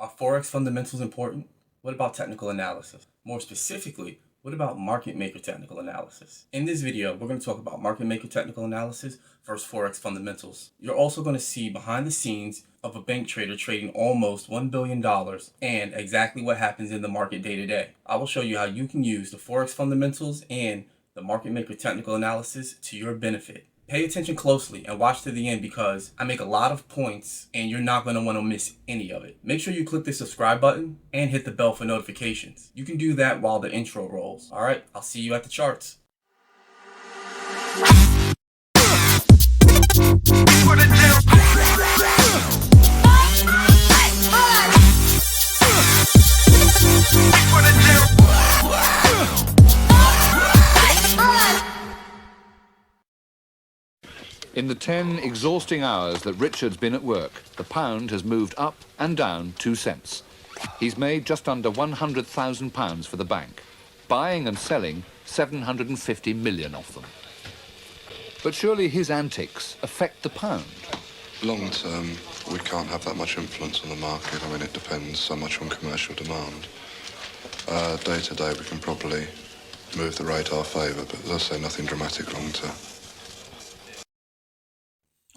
Are Forex fundamentals important? What about technical analysis? More specifically, what about market maker technical analysis? In this video, we're going to talk about market maker technical analysis versus Forex fundamentals. You're also going to see behind the scenes of a bank trader trading almost $1 billion and exactly what happens in the market day to day. I will show you how you can use the Forex fundamentals and the market maker technical analysis to your benefit. Pay attention closely and watch to the end because I make a lot of points and you're not going to want to miss any of it. Make sure you click the subscribe button and hit the bell for notifications. You can do that while the intro rolls. All right, I'll see you at the charts. In the 10 exhausting hours that Richard's been at work, the pound has moved up and down 2 cents. He's made just under £100,000 for the bank, buying and selling 750 million of them. But surely his antics affect the pound. Long term, we can't have that much influence on the market. I mean, it depends so much on commercial demand. Day to day, we can probably move the rate our favour, but as I say, nothing dramatic long term.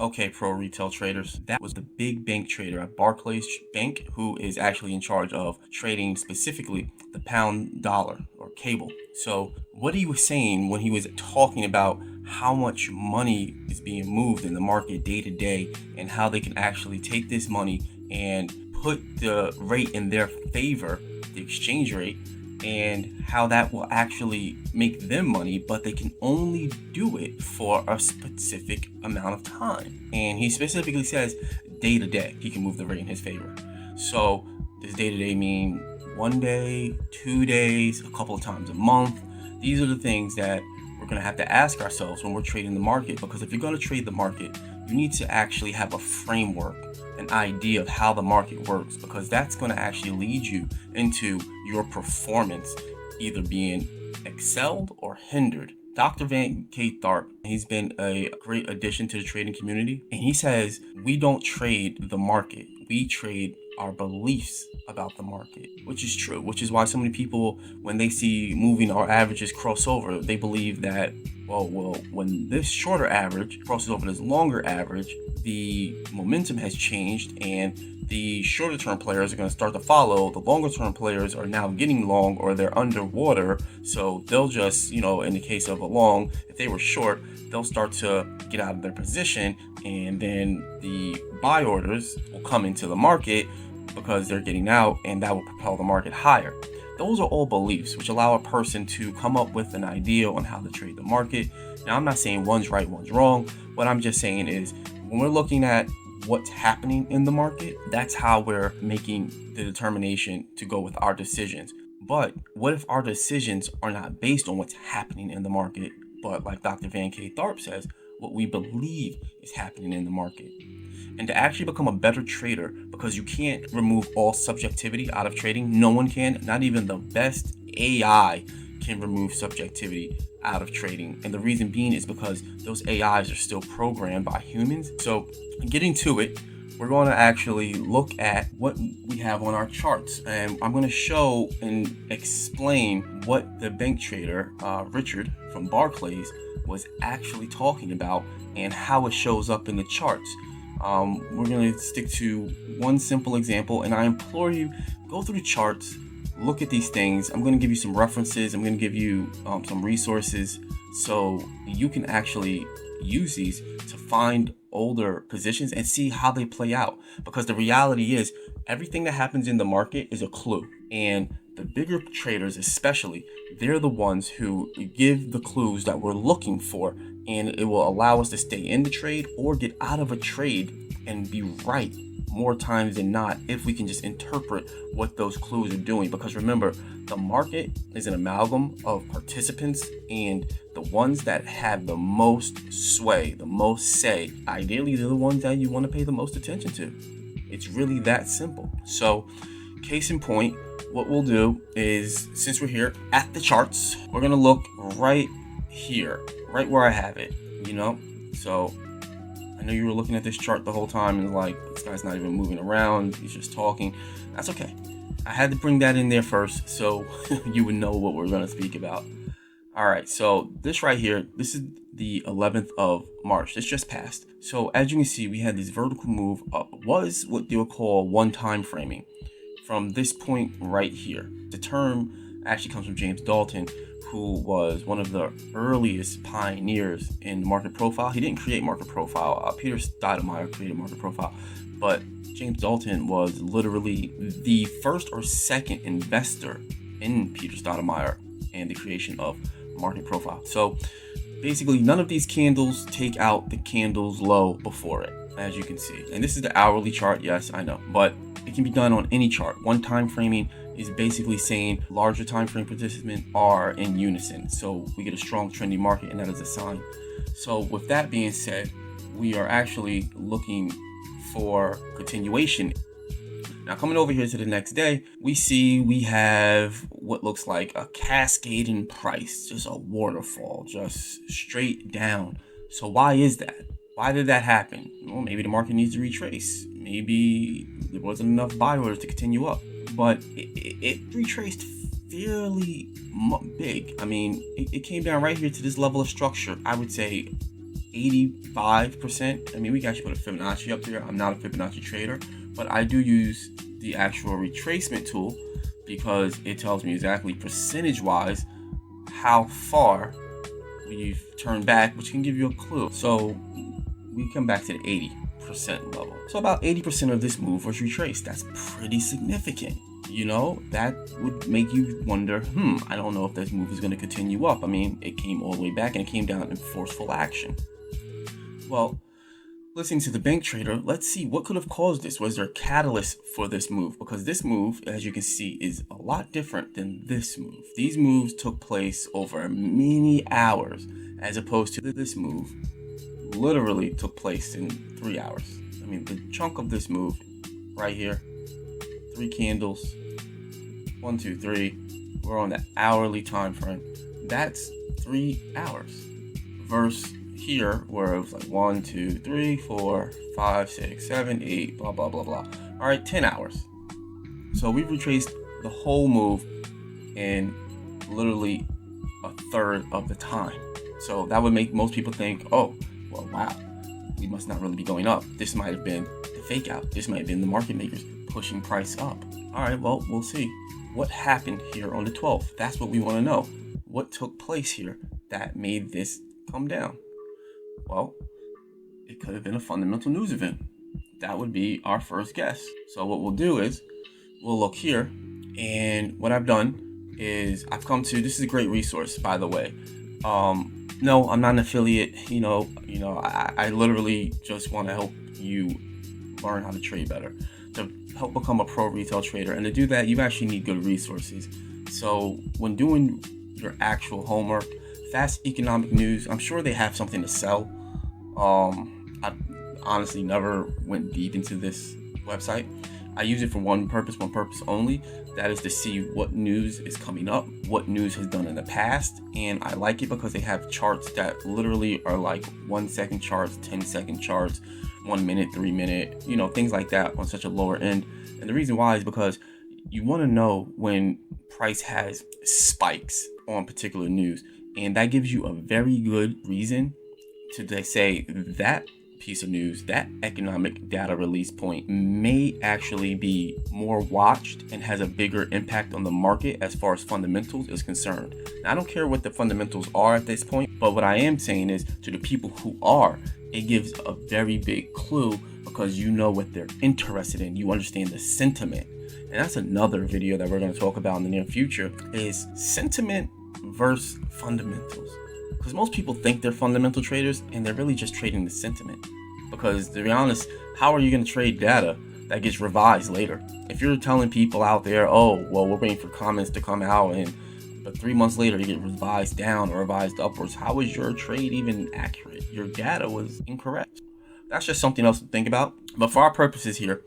Okay, pro retail traders, that was the big bank trader at Barclays Bank who is actually in charge of trading specifically the pound dollar or cable. So what he was saying when he was talking about how much money is being moved in the market day to day and how they can actually take this money and put the rate in their favor, the exchange rate, and how that will actually make them money, but they can only do it for a specific amount of time. And he specifically says day to day, he can move the rate in his favor. So does day to day mean 1 day, 2 days, a couple of times a month? These are the things that we're going to have to ask ourselves when we're trading the market, because if you're going to trade the market, you need to actually have a framework, an idea of how the market works, because that's going to actually lead you into your performance either being excelled or hindered. Dr. Van K. Tharp, he's been a great addition to the trading community, and he says we don't trade the market, we trade our beliefs about the market, which is true, which is why so many people, when they see moving or averages cross over, they believe that, well, when this shorter average crosses over this longer average, the momentum has changed and the shorter term players are going to start to follow. The longer term players are now getting long or they're underwater. So they'll just, in the case of a long, if they were short, they'll start to get out of their position, and then the buy orders will come into the market because they're getting out, and that will propel the market higher. Those are all beliefs which allow a person to come up with an idea on how to trade the market. Now, I'm not saying one's right, one's wrong. What I'm just saying is when we're looking at what's happening in the market, that's how we're making the determination to go with our decisions. But what if our decisions are not based on what's happening in the market, but like Dr. Van K. Tharp says, what we believe is happening in the market? And to actually become a better trader, because you can't remove all subjectivity out of trading, no one can, not even the best AI can remove subjectivity out of trading. And the reason being is because those AIs are still programmed by humans. So getting to it, we're going to actually look at what we have on our charts, and I'm going to show and explain what the bank trader, Richard from Barclays, was actually talking about and how it shows up in the charts. We're going to stick to one simple example, and I implore you, go through the charts, look at these things. I'm going to give you some references. I'm going to give you some resources so you can actually use these to find older positions and see how they play out. Because the reality is everything that happens in the market is a clue. And the bigger traders especially, they're the ones who give the clues that we're looking for, and it will allow us to stay in the trade or get out of a trade and be right more times than not if we can just interpret what those clues are doing. Because remember, the market is an amalgam of participants, and the ones that have the most sway, the most say, ideally they're the ones that you want to pay the most attention to. It's really that simple. So case in point, what we'll do is, since we're here at the charts, we're going to look right here, right where I have it, So I know you were looking at this chart the whole time and like, this guy's not even moving around, he's just talking. That's okay. I had to bring that in there first so you would know what we're going to speak about. All right, so this right here, this is the 11th of March. This just passed. So as you can see, we had this vertical move up. Was what they would call one-time framing from this point right here. The term actually comes from James Dalton, who was one of the earliest pioneers in market profile. He didn't create market profile. Peter Stoudemire created market profile, but James Dalton was literally the first or second investor in Peter Stoudemire and the creation of market profile. So basically, none of these candles take out the candles low before it, as you can see. And this is the hourly chart, yes, I know, but it can be done on any chart. One time framing is basically saying larger time frame participants are in unison. So we get a strong trendy market, and that is a sign. So with that being said, we are actually looking for continuation. Now coming over here to the next day, we have what looks like a cascading price, just a waterfall, just straight down. So why is that? Why did that happen? Well, maybe the market needs to retrace. Maybe there wasn't enough buy orders to continue up, but it retraced fairly big. I mean, it came down right here to this level of structure. I would say 85%. I mean, we can actually put a Fibonacci up there. I'm not a Fibonacci trader, but I do use the actual retracement tool because it tells me exactly percentage wise how far we've turned back, which can give you a clue. So we come back to the 80% level. So about 80% of this move was retraced. That's pretty significant. You know, that would make you wonder, I don't know if this move is going to continue up. I mean, it came all the way back and it came down in forceful action. Well, listening to the bank trader, let's see what could have caused this. Was there a catalyst for this move? Because this move, as you can see, is a lot different than this move. These moves took place over many hours, as opposed to this move literally took place in 3 hours. I mean, the chunk of this move right here, 3 candles, 1, 2, 3. We're on the hourly time frame. That's 3 hours. Versus here, where it was like 1, 2, 3, 4, 5, 6, 7, 8, blah, blah, blah, blah. All right, 10 hours. So we've retraced the whole move in literally a third of the time. So that would make most people think, oh, well, wow, we must not really be going up. This might have been the fake out. This might have been the market makers pushing price up. All right, well, we'll see. What happened here on the 12th? That's what we want to know. What took place here that made this come down? Well, it could have been a fundamental news event. That would be our first guess. So what we'll do is we'll look here, and what I've done is I've come to, this is a great resource, by the way. No, I'm not an affiliate. I literally just want to help you learn how to trade better, to help become a pro retail trader. And to do that, you actually need good resources. So when doing your actual homework, Fast Economic News, I'm sure they have something to sell. I honestly never went deep into this website. I use it for one purpose only. That is to see what news is coming up, what news has done in the past. And I like it because they have charts that literally are like 1 second charts, 10-second charts, 1 minute, 3 minute, things like that on such a lower end. And the reason why is because you want to know when price has spikes on particular news. And that gives you a very good reason to say that piece of news, that economic data release point may actually be more watched and has a bigger impact on the market as far as fundamentals is concerned. Now, I don't care what the fundamentals are at this point, but what I am saying is to the people who are, it gives a very big clue because you know what they're interested in. You understand the sentiment. And that's another video that we're going to talk about in the near future is sentiment versus fundamentals. Because most people think they're fundamental traders and they're really just trading the sentiment. Because to be honest, how are you going to trade data that gets revised later? If you're telling people out there, oh, well, we're waiting for comments to come out but 3 months later you get revised down or revised upwards, how is your trade even accurate? Your data was incorrect. That's just something else to think about. But for our purposes here,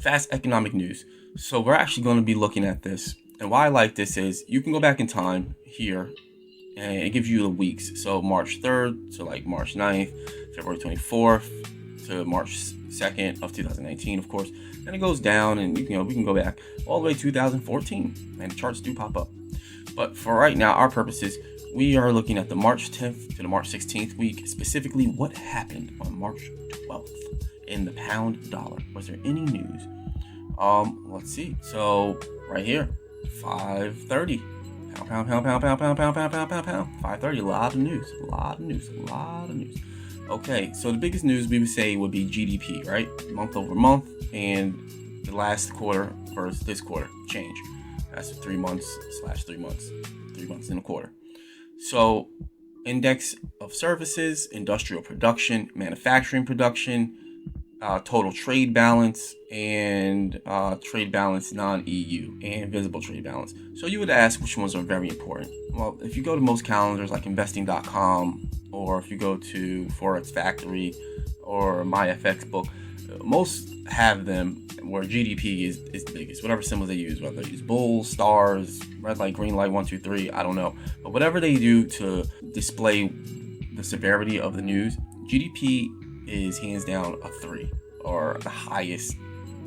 fast economic news. So we're actually going to be looking at this. And why I like this is you can go back in time here and it gives you the weeks. So March 3rd to like March 9th, February 24th, to March 2nd of 2019, of course. Then it goes down, and we can go back all the way to 2014, and the charts do pop up. But for right now, our purposes, we are looking at the March 10th to the March 16th week, specifically what happened on March 12th in the pound dollar. Was there any news? Let's see. So right here, 530. Pound. 530. A lot of news. Okay, so the biggest news we would say would be GDP, right? Month over month, and the last quarter versus this quarter change. That's 3 months / 3 months. 3 months in a quarter. So index of services, industrial production, manufacturing production, total trade balance, and trade balance non-EU, and visible trade balance. So you would ask which ones are very important. Well, if you go to most calendars like investing.com, or if you go to Forex Factory or MyFX book, most have them where GDP is the biggest. Whatever symbols they use, whether they use bulls, stars, red light, green light, 1, 2, 3, I don't know. But whatever they do to display the severity of the news, GDP is hands down a 3, or the highest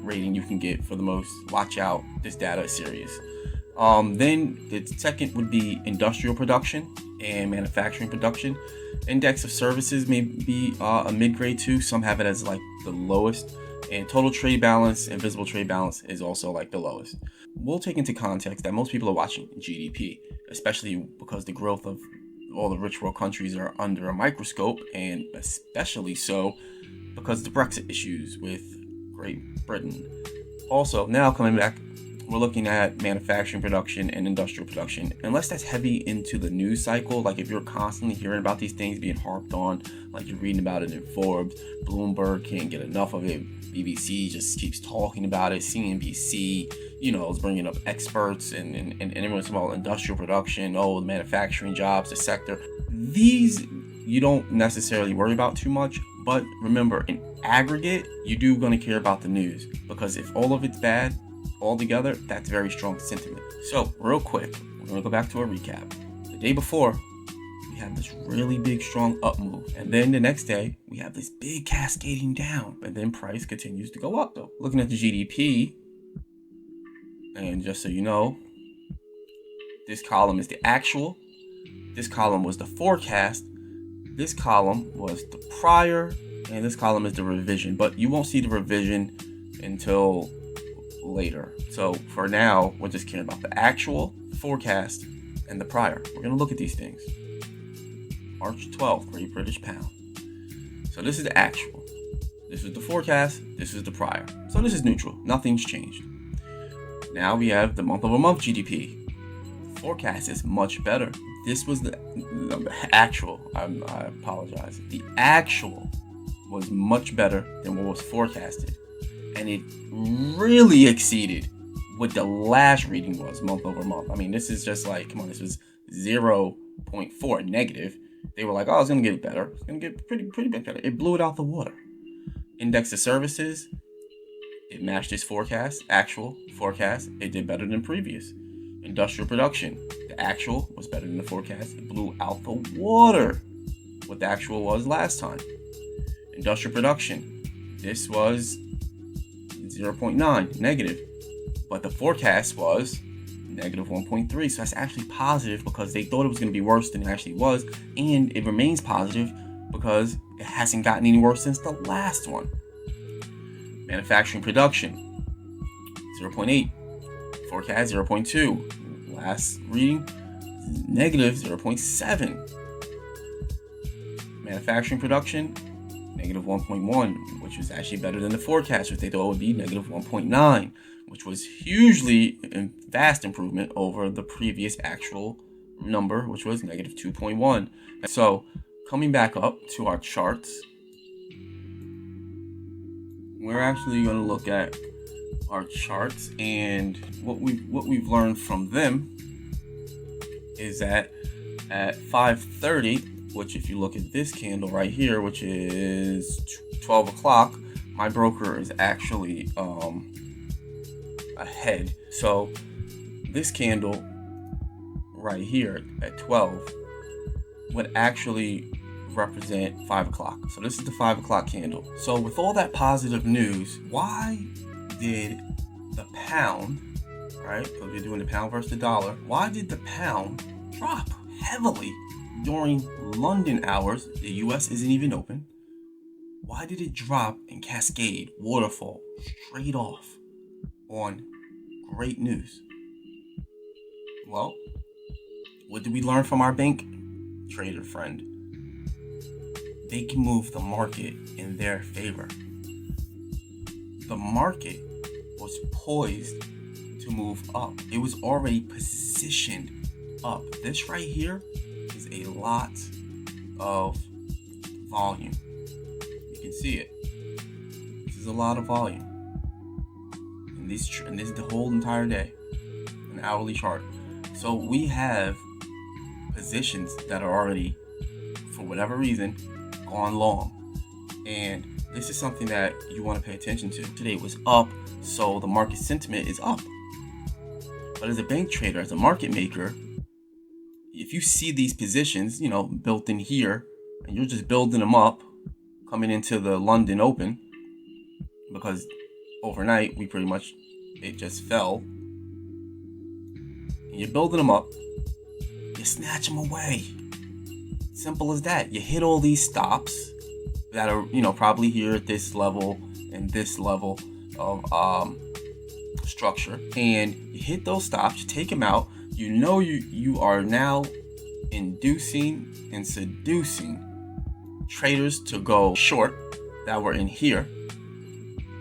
rating you can get for the most. Watch out, this data is serious. Then the second would be industrial production and manufacturing production. Index of services may be a mid-grade too. Some have it as like the lowest. And total trade balance and visible trade balance is also like the lowest. We'll take into context that most people are watching GDP, especially because the growth of all the rich world countries are under a microscope, and especially so because of the Brexit issues with Great Britain. Also, now coming back, we're looking at manufacturing production and industrial production. Unless that's heavy into the news cycle, like if you're constantly hearing about these things being harped on, like you're reading about it in Forbes, Bloomberg can't get enough of it, BBC just keeps talking about it, CNBC, is bringing up experts and everyone's about industrial production, the manufacturing jobs, the sector. These you don't necessarily worry about too much, but remember, in aggregate, you do going to care about the news, because if all of it's bad altogether, that's very strong sentiment. So real quick, we're going to go back to a recap. The day before, we have this really big strong up move, and then the next day we have this big cascading down, and then price continues to go up though. Looking at the GDP, and just so you know, this column is the actual, this column was the forecast, this column was the prior, and this column is the revision, but you won't see the revision until later. So for now, we're just caring about the actual, forecast, and the prior. We're going to look at these things. March 12th, Great British Pound. So this is the actual. This is the forecast. This is the prior. So this is neutral. Nothing's changed. Now we have the month-over-month GDP. Forecast is much better. This was the actual. I apologize. The actual was much better than what was forecasted. And it really exceeded what the last reading was month over month. I mean, this is just like, come on, this was 0.4 negative. They were like, it's going to get better. It's going to get pretty bit better. It blew it out the water. Index of services, it matched its forecast, actual forecast. It did better than previous. Industrial production, the actual was better than the forecast. It blew out the water what the actual was last time. Industrial production, this was 0.9 negative, but the forecast was negative 1.3. So that's actually positive, because they thought it was going to be worse than it actually was, and it remains positive because it hasn't gotten any worse since the last one. Manufacturing production, 0.8, forecast 0.2, last reading negative 0.7. Manufacturing production negative 1.1, which was actually better than the forecast, which they thought would be negative 1.9, which was hugely and vast improvement over the previous actual number, which was negative 2.1. So coming back up to our charts, we're actually going to look at our charts, and what we've learned from them is that at 5:30, which if you look at this candle right here, which is 12 o'clock, my broker is actually ahead. So this candle right here at 12 would actually represent 5 o'clock. So this is the 5 o'clock candle. So with all that positive news, why did the pound, right? So we're doing the pound versus the dollar. Why did the pound drop heavily during London hours? The US isn't even open. Why did it drop and cascade, waterfall, straight off on great news? Well, what did we learn from our bank trader friend? They can move the market in their favor. The market was poised to move up. It was already positioned up. This right here is a lot of volume. You can see it. This is a lot of volume. And this is the whole entire day, an hourly chart. So we have positions that are already, for whatever reason, gone long. And this is something that you want to pay attention to. Today it was up, so the market sentiment is up. But as a bank trader, as a market maker, if you see these positions, built in here, and you're just building them up, coming into the London Open, because overnight it just fell, and you're building them up, you snatch them away. Simple as that. You hit all these stops that are, probably here at this level and this level of structure, and you hit those stops, you take them out. You are now inducing and seducing traders to go short that were in here,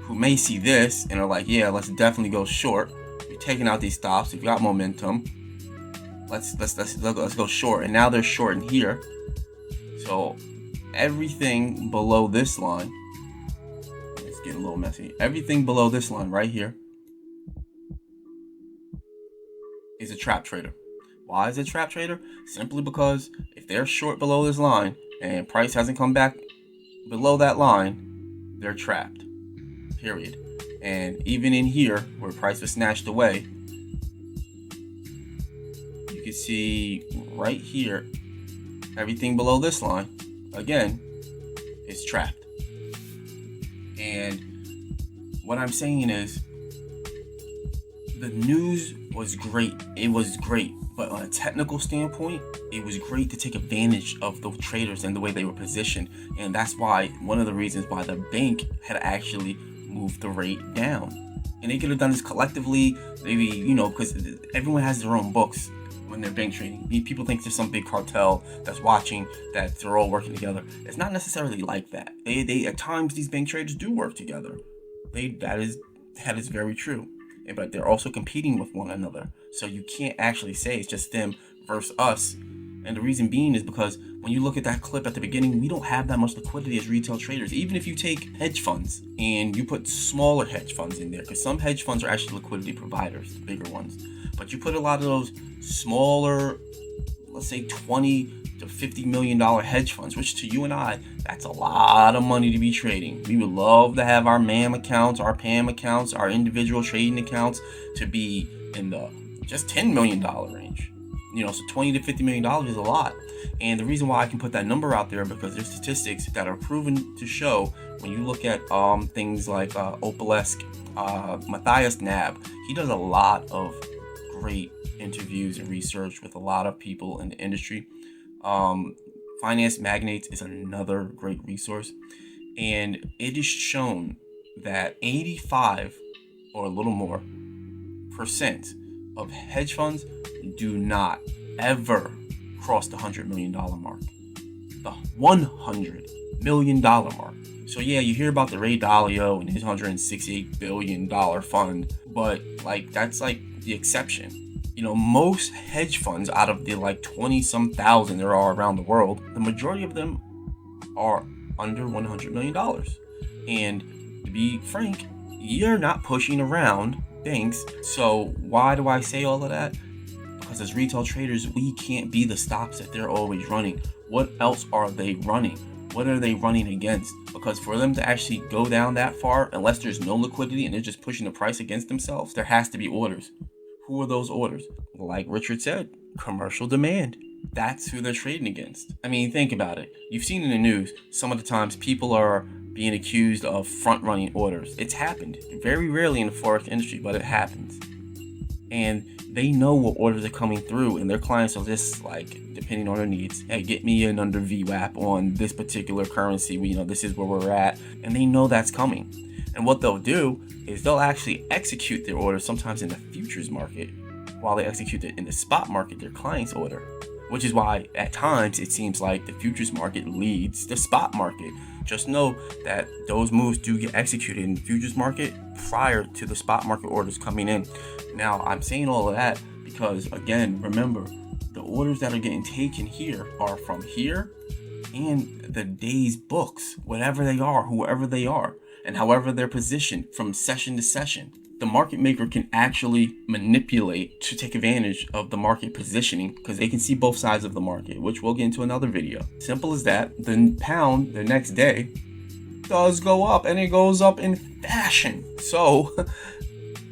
who may see this and are like, yeah, let's definitely go short. You're taking out these stops. You've got momentum. Let's go short. And now they're short in here. So everything below this line, it's getting a little messy. Everything below this line right here is a trap trader. Why is it a trap trader? Simply because if they're short below this line and price hasn't come back below that line, they're trapped. Period. And even in here, where price was snatched away, you can see right here, everything below this line, again, is trapped. And what I'm saying is, the news was great. It was great. But on a technical standpoint, it was great to take advantage of the traders and the way they were positioned. And that's why, one of the reasons why the bank had actually moved the rate down. And they could have done this collectively, maybe, because everyone has their own books when they're bank trading. People think there's some big cartel that's watching, that they're all working together. It's not necessarily like that. They at times, these bank traders do work together. That is very true. But they're also competing with one another. So you can't actually say it's just them versus us. And the reason being is because when you look at that clip at the beginning, we don't have that much liquidity as retail traders. Even if you take hedge funds and you put smaller hedge funds in there, because some hedge funds are actually liquidity providers, the bigger ones. But you put a lot of those smaller, let's say $20 to $50 million hedge funds, which to you and I, that's a lot of money to be trading. We would love to have our MAM accounts, our PAM accounts, our individual trading accounts to be in the just $10 million range. So $20 to $50 million is a lot. And the reason why I can put that number out there, because there's statistics that are proven to show, when you look at things like Opalesk, Matthias Nab, he does a lot of great interviews and research with a lot of people in the industry. Finance Magnates is another great resource, and it is shown that 85 or a little more % of hedge funds do not ever cross the $100 million mark, the $100 million mark. So yeah, you hear about the Ray Dalio and his $168 billion fund, but that's the exception. Most hedge funds, out of the 20-some thousand there are around the world, the majority of them are under $100 million. And to be frank, you're not pushing around banks. So why do I say all of that? Because as retail traders, we can't be the stops that they're always running. What else are they running? What are they running against? Because for them to actually go down that far, unless there's no liquidity and they're just pushing the price against themselves, there has to be orders. Who are those orders? Like Richard said, commercial demand. that's who they're trading against. I mean, think about it. You've seen in the news, some of the times people are being accused of front running orders. It's happened very rarely in the Forex industry, but it happens. And they know what orders are coming through, and their clients are just like, depending on their needs, hey, get me an under VWAP on this particular currency. This is where we're at, and they know that's coming. And what they'll do is they'll actually execute their orders sometimes in the futures market while they execute it in the spot market, their client's order. Which is why at times it seems like the futures market leads the spot market. Just know that those moves do get executed in the futures market prior to the spot market orders coming in. Now, I'm saying all of that because, again, remember, the orders that are getting taken here are from here and the day's books, whatever they are, whoever they are, and however they're positioned from session to session. The market maker can actually manipulate to take advantage of the market positioning because they can see both sides of the market, which we'll get into another video. Simple as that. The pound the next day does go up, and it goes up in fashion. So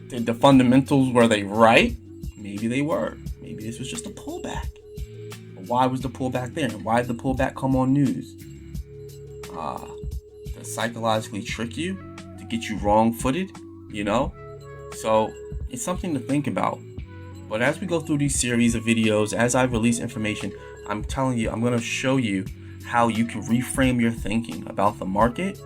did the fundamentals, were they right? Maybe they were. Maybe this was just a pullback. But why was the pullback there? And why did the pullback come on news? To psychologically trick you, to get you wrong-footed, So it's something to think about. But as we go through these series of videos, as I release information, I'm telling you, I'm going to show you how you can reframe your thinking about the market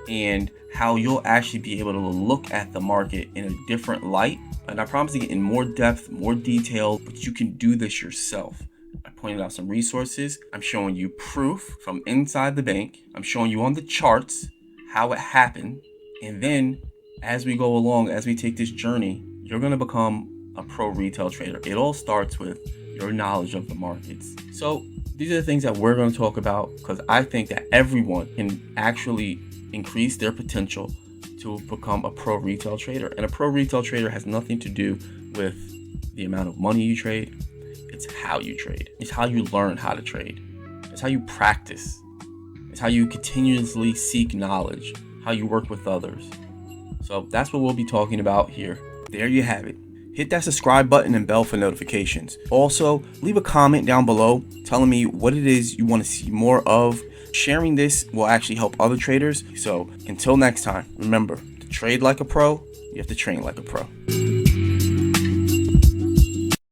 and how you'll actually be able to look at the market in a different light. And I promise to get in more depth, more detail, but you can do this yourself. I pointed out some resources. I'm showing you proof from inside the bank. I'm showing you on the charts how it happened. And then as we go along, as we take this journey, you're going to become a pro retail trader. It all starts with your knowledge of the markets. So these are the things that we're going to talk about because I think that everyone can actually increase their potential to become a pro retail trader. And a pro retail trader has nothing to do with the amount of money you trade. It's how you trade. It's how you learn how to trade. It's how you practice. It's how you continuously seek knowledge, how you work with others. So that's what we'll be talking about here. There you have it. Hit that subscribe button and bell for notifications. Also, leave a comment down below telling me what it is you want to see more of. Sharing this will actually help other traders. So until next time, remember, to trade like a pro, you have to train like a pro.